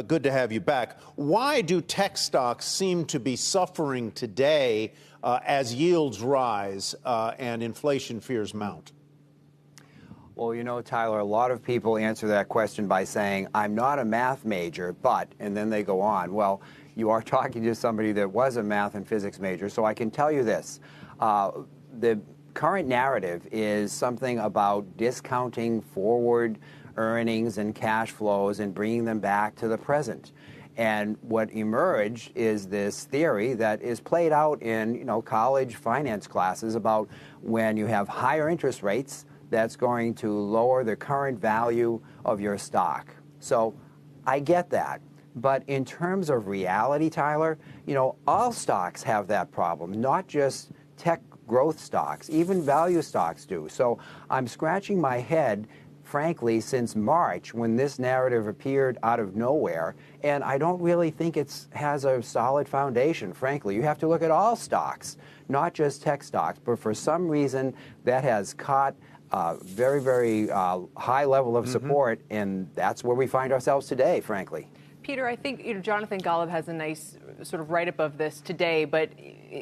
Good to have you back. Why do tech stocks seem to be suffering today as yields rise and inflation fears mount? Well, you know, Tyler, a lot of people answer that question by saying, I'm not a math major, but, and then they go on. Well, you are talking to somebody that was a math and physics major, so I can tell you this. The current narrative is something about discounting forward earnings and cash flows and bringing them back to the present. And what emerged is this theory that is played out in, you know, college finance classes about when you have higher interest rates, that's going to lower the current value of your stock. So I get that. But in terms of reality, Tyler, you know, all stocks have that problem, not just tech growth stocks, even value stocks do. So I'm scratching my head, frankly, since March when this narrative appeared out of nowhere, and I don't really think it has a solid foundation, frankly. You have to look at all stocks, not just tech stocks, but for some reason that has caught very, very high level of support, and that's where we find ourselves today, frankly. Peter, I think Jonathan Golub has a nice sort of write-up of this today, but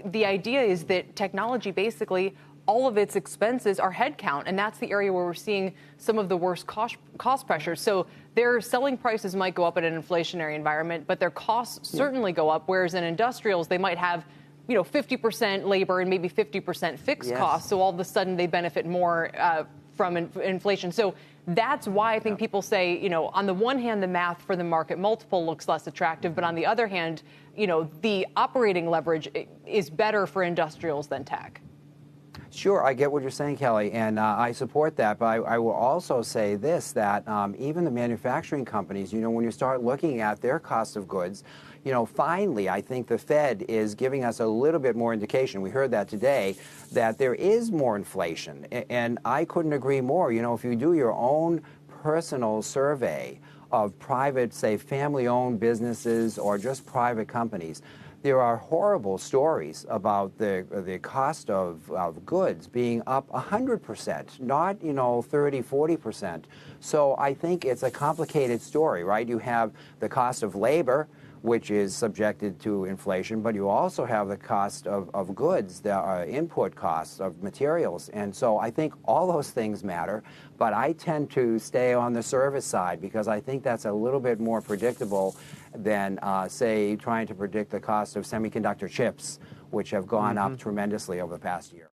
the idea is that technology, basically, all of its expenses are headcount, and that's the area where we're seeing some of the worst cost pressures. So their selling prices might go up in an inflationary environment, but their costs certainly go up, whereas in industrials, they might have 50% labor and maybe 50% fixed costs. So all of a sudden they benefit more from inflation. So that's why I think people say, on the one hand, the math for the market multiple looks less attractive. But on the other hand, the operating leverage is better for industrials than tech. Sure, I get what you're saying, Kelly, and I support that. But I will also say this, that even the manufacturing companies, when you start looking at their cost of goods, finally, I think the Fed is giving us a little bit more indication. We heard that today, that there is more inflation. And I couldn't agree more. If you do your own personal survey of private, say, family-owned businesses or just private companies, there are horrible stories about the cost of goods being up 100%, not, 30, 40%. So I think it's a complicated story, right? You have the cost of labor, which is subjected to inflation, but you also have the cost of goods, the input costs of materials. And so I think all those things matter, but I tend to stay on the service side because I think that's a little bit more predictable than, say, trying to predict the cost of semiconductor chips, which have gone up tremendously over the past year.